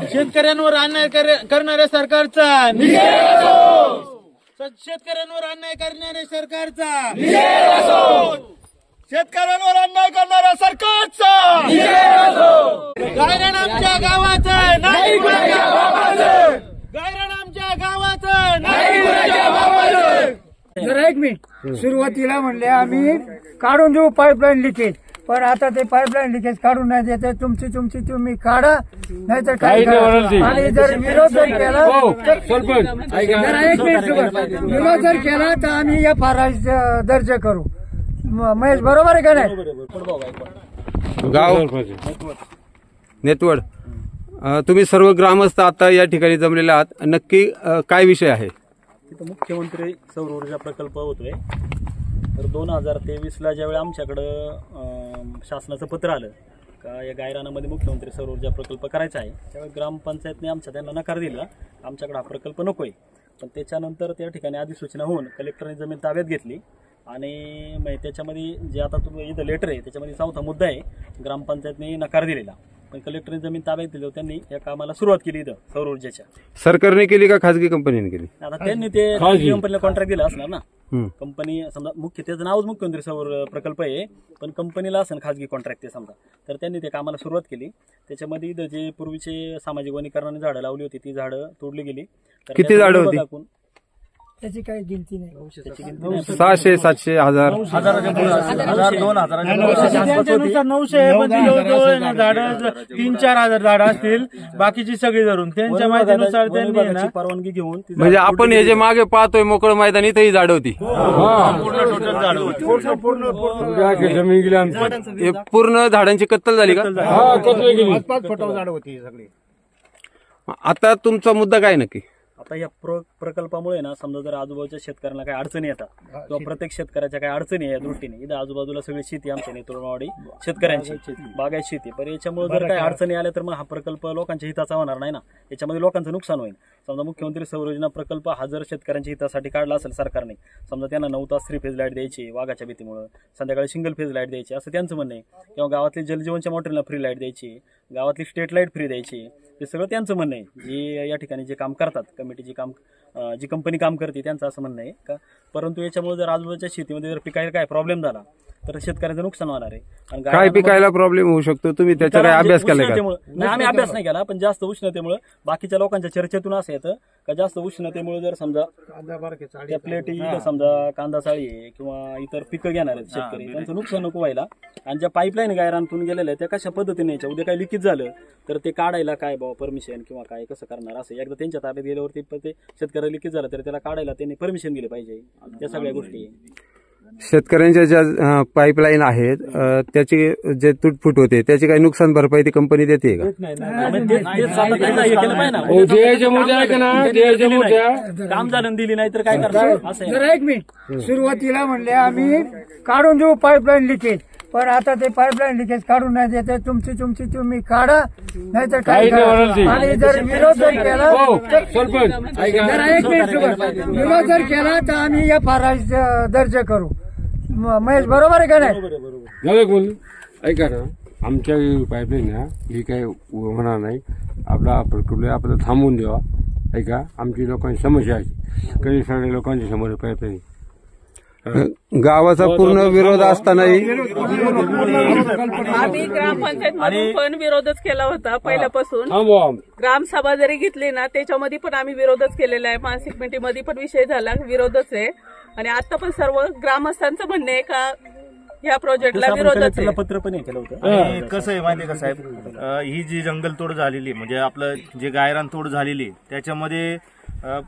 शेतकऱ्यांवर अन्याय करणाऱ्या सरकारचा शेतकऱ्यांवर अन्याय करणाऱ्या सरकारचा शेतकऱ्यांवर अन्याय करणाऱ्या सरकारचा गायरान आमच्या गावाचं नाही गुन्ह्याच्या बापाचं गायरान आमच्या गावाचं नाही गुन्ह्याच्या बापाचं जरा एक मिनिट सुरुवातीला म्हणले आम्ही काढून देऊ पाईपलाईन लिकेज पण आता ते पाईपलाईन लिकेज काढून नाही देते तुम्ही काढा नाहीतर काय करा आणि जर विरोध जर केला जरा एक मिनिट विरोध जर केला तर आम्ही FIR दर्ज करू महेश बरोबर आहे का नाही गाव नेतवड तुम्ही सर्व ग्रामस्थ आता या ठिकाणी जमलेले आहात नक्की काय विषय आहे तिथं मुख्यमंत्री सौर ऊर्जा प्रकल्प होतोय तर 2023ला ज्यावेळी आमच्याकडं शासनाचं पत्र आलं का या गायरानामध्ये मुख्यमंत्री सौर ऊर्जा प्रकल्प करायचा आहे त्यावेळी ग्रामपंचायतने त्यांना नकार दिला आमच्याकडे हा प्रकल्प नकोय पण त्याच्यानंतर त्या ठिकाणी अधिसूचना होऊन कलेक्टरने जमीन ताब्यात घेतली आणि त्याच्यामध्ये जे आता तुम्ही इथं लेटर आहे त्याच्यामध्ये 4था मुद्दा आहे ग्रामपंचायतने नकार दिलेला पण कलेक्टरने जमीन ताब्यात दिली त्यांनी या कामाला सुरुवात केली इथं सौर ऊर्जेच्या सरकारने केली का खासगी कंपनीने केली आता त्यांनी ते कंपनीला कॉन्ट्रॅक्ट दिला असणार ना कंपनी समजा मुख्य त्याचं नावच मुख्यमंत्री सौर प्रकल्प आहे पण कंपनीला असेल खासगी कॉन्ट्रॅक्ट ते समजा तर त्यांनी ते कामाला सुरुवात केली त्याच्यामध्ये इथं जे पूर्वीचे सामाजिक वनीकरणाने झाडं लावली होती ती झाडं तोडली गेली किती झाडं होती त्याची काही गिनती नाही 600 700 1000 900 झाडं 3-4 हजार झाडं असतील बाकीची सगळी धरून त्यांच्या माहितीनुसार त्यांनी परवानगी घेऊन म्हणजे आपण हे जे मागे पाहतोय मोकळं मैदान इथंही झाडं होती पूर्ण झाडांची कत्तल झाली का 5 फुटावर झाडं होती सगळी आता तुमचा मुद्दा काय नक्की आता या प्रकल्पामुळे ना समजा जर आजूबाजूच्या शेतकऱ्यांना काही अडचणी येतात किंवा प्रत्येक शेतकऱ्याच्या काही अडचणी आहे या दृष्टीने इथं आजूबाजूला सगळी शेती आमच्या नेतृत्ववाडी शेतकऱ्यांची बागायत शेती पण याच्यामुळे जर काही अडचणी आल्या तर मग हा प्रकल्प लोकांच्या हिताचा होणार नाही ना याच्यामध्ये लोकांचं नुकसान होईल समजा मुख्यमंत्री सौर योजना प्रकल्प हा जर शेतकऱ्यांच्या हितासाठी काढला असेल सरकारने समजा त्यांना 9 तास 3 फेज लाईट द्यायची वाघाच्या भीतीमुळे संध्याकाळी सिंगल फेज लाईट द्यायची असं त्यांचं म्हणणं आहे किंवा गावातली जलजीवनच्या मोटरीला फ्री लाईट द्यायची गावातली स्टेट लाईट फ्री द्यायची हे सगळं त्यांचं म्हणणं आहे जे या ठिकाणी जे काम करतात कमिटीची काम जी कंपनी काम करते त्यांचं असं म्हणणं आहे का परंतु याच्यामुळे जर आजूबाजूच्या शेतीमध्ये जर पिकायला काय प्रॉब्लेम झाला तर शेतकऱ्याचं नुकसान होणार आहे काय पिकायला प्रॉब्लेम होऊ शकतो तुम्ही त्याचा काय अभ्यास केला का नाही आम्ही अभ्यास नाही केला पण जास्त उष्णतेमुळे बाकीच्या लोकांच्या चर्चेतून असं येतं का जास्त उष्णतेमुळे जर समजा त्या प्लेटी समजा कांदा चाळी आहे किंवा इतर पिकं घेणार आहेत शेतकरी त्यांचं नुकसान नको व्हायला आणि ज्या पाईपलाईन गायरानतून गेलेल्या त्या कशा पद्धतीने यायच्या उद्या काही लिकेज झालं तर ते काढायला काय बाबा परमिशन किंवा काय कसं करणार असं एकदा त्यांच्या ताब्यात गेल्यावरती ते शेतकऱ्याला लिकेज झालं तर त्याला काढायला त्यांनी परमिशन दिली पाहिजे त्या सगळ्या गोष्टी शेतकऱ्यांच्या ज्या पाईपलाईन आहेत त्याची जे तुटफूट होते त्याची काही नुकसान भरपाई ती कंपनी देते का काम झालं दिली नाही तर काय करणार जरा एक मिनिट सुरुवातीला म्हणले आम्ही काढून देऊ पाईपलाईन लिकेज पण आता ते पाईपलाईन लिकेज काढून नाही देते तुम्ही काढा नाहीतर काय करा आणि जर विरोध जर केला जरा एक मिनिट विरोध जर केला तर आम्ही FIR दर्ज करू महेश बरोबर आहे का नाही ऐका ना आमच्या पाईपलाईन ना ही काही होणार नाही आपलं थांबवून द्यावा ऐका आमची लोकांची समस्या आहे काही सगळ्या लोकांची समस्या पाईपलाईन गावाचा पूर्ण विरोध असतानाही आम्ही ग्रामपंचायत पण विरोधच केला होता पहिल्यापासून ग्रामसभा जरी घेतली ना त्याच्यामध्ये पण आम्ही विरोधच केलेला आहे मानसिक मिटिंगमध्ये पण विषय झाला विरोधच आहे आणि आता पण सर्व ग्रामस्थांचं म्हणणं आहे का ह्या प्रोजेक्टला विरोधच आहे पत्र पण केलं होतं कसं आहे माहितीये का साहेब ही जी जंगलतोड झालेली म्हणजे आपलं जे गायरान तोड झालेली त्याच्यामध्ये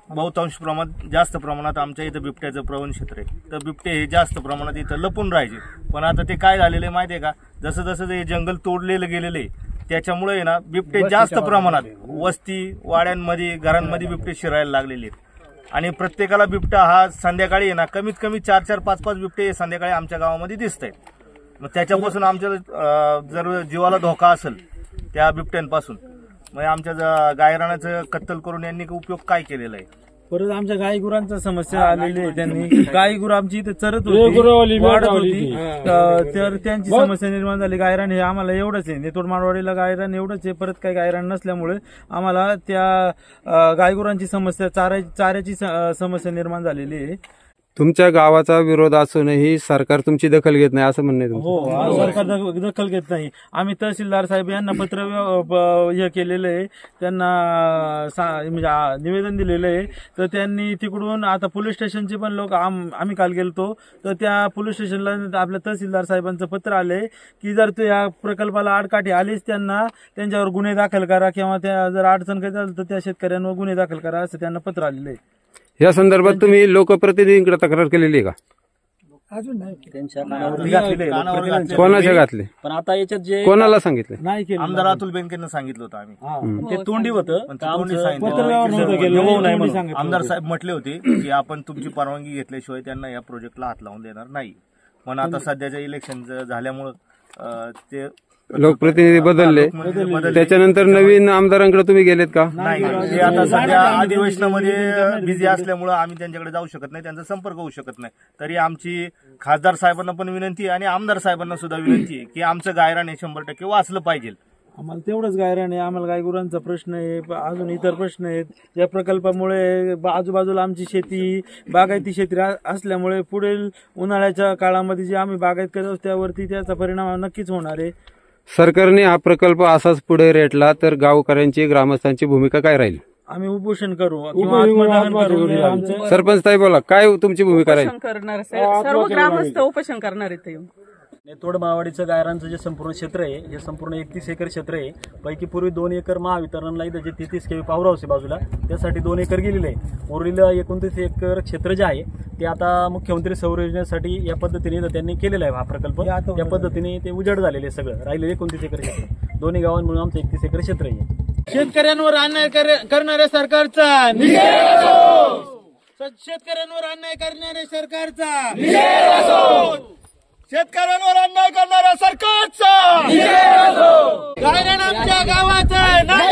बहुतांश प्रमाणात जास्त प्रमाणात आमच्या इथं बिबट्याचं प्रवण क्षेत्र आहे तर बिबटे हे जास्त प्रमाणात इथं लपून राहायचे पण आता ते काय झालेलं आहे माहितीये का जसं जसं हे जंगल तोडलेलं गेलेलं आहे त्याच्यामुळे ना बिबटे जास्त प्रमाणात वस्ती वाड्यांमध्ये घरांमध्ये बिबटे शिरायला लागलेले आहेत आणि प्रत्येकाला बिबटा हा संध्याकाळी आहे ना कमीत कमी 4-4 5-5 बिबटे संध्याकाळी आमच्या गावामध्ये दिसत आहेत मग त्याच्यापासून आमच्या जर जीवाला धोका असेल त्या बिबट्यांपासून मग आमच्या गायरानाचं कत्तल करून यांनी उपयोग काय केलेला आहे परत आमच्या गायगुरांचा समस्या आलेली आहे. त्यांनी गायगुरु आमची इथे चरत होती, वाढत होती, तर त्यांची समस्या निर्माण झाली. गायरान हे आम्हाला एवढंच आहे, नेतोड मारवाडीला गायरान एवढंच आहे. परत काही गायरान नसल्यामुळे आम्हाला त्या गायगुरांची समस्या, चाऱ्याची समस्या निर्माण झालेली आहे. तुमच्या गावाचा विरोध असूनही सरकार तुमची दखल घेत नाही असं म्हणणं आहे तुमचं? हो, सरकार दखल घेत नाही. आम्ही तहसीलदार साहेब यांना पत्र हे केलेलं आहे, त्यांना म्हणजे निवेदन दिलेलं आहे. तर त्यांनी तिकडून आता पोलीस स्टेशनचे पण लोक आम्ही काल गेलतो, तर त्या पोलीस स्टेशनला आपल्या तहसीलदार साहेबांचं पत्र आले की जर ते या प्रकल्पाला आडकाठी आलीच त्यांच्यावर गुन्हे दाखल करा, किंवा त्या जर अडचण काही झाली तर त्या शेतकऱ्यांवर गुन्हे दाखल करा, असं त्यांना पत्र आलेलं आहे. या संदर्भात तुम्ही लोकप्रतिनिधींकडे तक्रार केलेली आहे का? अजून नाही. त्यांच्या कानावरती घातलेलं आहे. कोणाच्या घातले? पण आता याच्यात जे कोणाला सांगितलं? नाही केलं. आमदार अतुल बेनकेंना सांगितलं होतं आम्ही. ते तोंडी होतं, पण ते तोंडी सांगितलं. पत्रव्यवहार नव्हतं केलं, होऊ नये म्हणून. सांगितलं. आमदार साहेब म्हटले होते की आपण तुमची परवानगी घेतल्याशिवाय त्यांना या प्रोजेक्टला हात लावून देणार नाही. पण आता सध्याच्या इलेक्शन झाल्यामुळं ते लोकप्रतिनिधी बदलले, त्याच्यानंतर नवीन आमदारांकडे तुम्ही गेलेत का? नाही, ते आता सध्या अधिवेशनामध्ये बिझी असल्यामुळे आम्ही त्यांच्याकडे जाऊ शकत नाही, त्यांचा संपर्क होऊ शकत नाही. तरी आमची खासदार साहेबांना पण विनंती आहे आणि आमदार साहेबांना सुद्धा विनंती आहे की आमचं गायरान हे 100% वाचलं पाहिजे. आम्हाला तेवढंच गायरान आहे. आम्हाला गायगुरांचा प्रश्न आहे, अजून इतर प्रश्न आहेत. या प्रकल्पामुळे आजूबाजूला आमची शेती, बागायती शेती असल्यामुळे पुढील उन्हाळ्याच्या काळामध्ये जे आम्ही बागायत करतो त्यावरती त्याचा परिणाम नक्कीच होणार आहे. सरकारने हा प्रकल्प असाच पुढे रेटला तर गावकऱ्यांची, ग्रामस्थांची भूमिका काय राहील? आम्ही उपोषण करू किंवा आत्मदहन करू. आमचं सरपंच ताई बोला, काय तुमची भूमिका राहील? उपोषण करणार, सर्व ग्रामस्थ उपोषण करणार आहेत. नेतोड मावाडीचं गायरांचं जे संपूर्ण क्षेत्र आहे, हे संपूर्ण 31 एकर क्षेत्र आहे. पैकी पूर्वी 2 एकर महावितरणला इथं जे 33 केवी पॉवर हाऊस आहे बाजूला, त्यासाठी 2 एकर गेलेले आहे. उरलेलं 29 एकर क्षेत्र जे आहे ते आता मुख्यमंत्री सौर योजनेसाठी या पद्धतीने त्यांनी केलेला आहे हा प्रकल्प. त्या पद्धतीने ते उजाड झालेले सगळं राहिलेले 29 एकर क्षेत्र दोन्ही गावांमुळे आमचं 31 एकर क्षेत्र आहे. शेतकऱ्यांवर अन्याय करणाऱ्या सरकारचा शेतकऱ्यांवर अन्याय करणाऱ्या सरकारचा शेतकऱ्यांवर अन्याय करणाऱ्या सरकारचा गायरान आमच्या गावाचं नाही.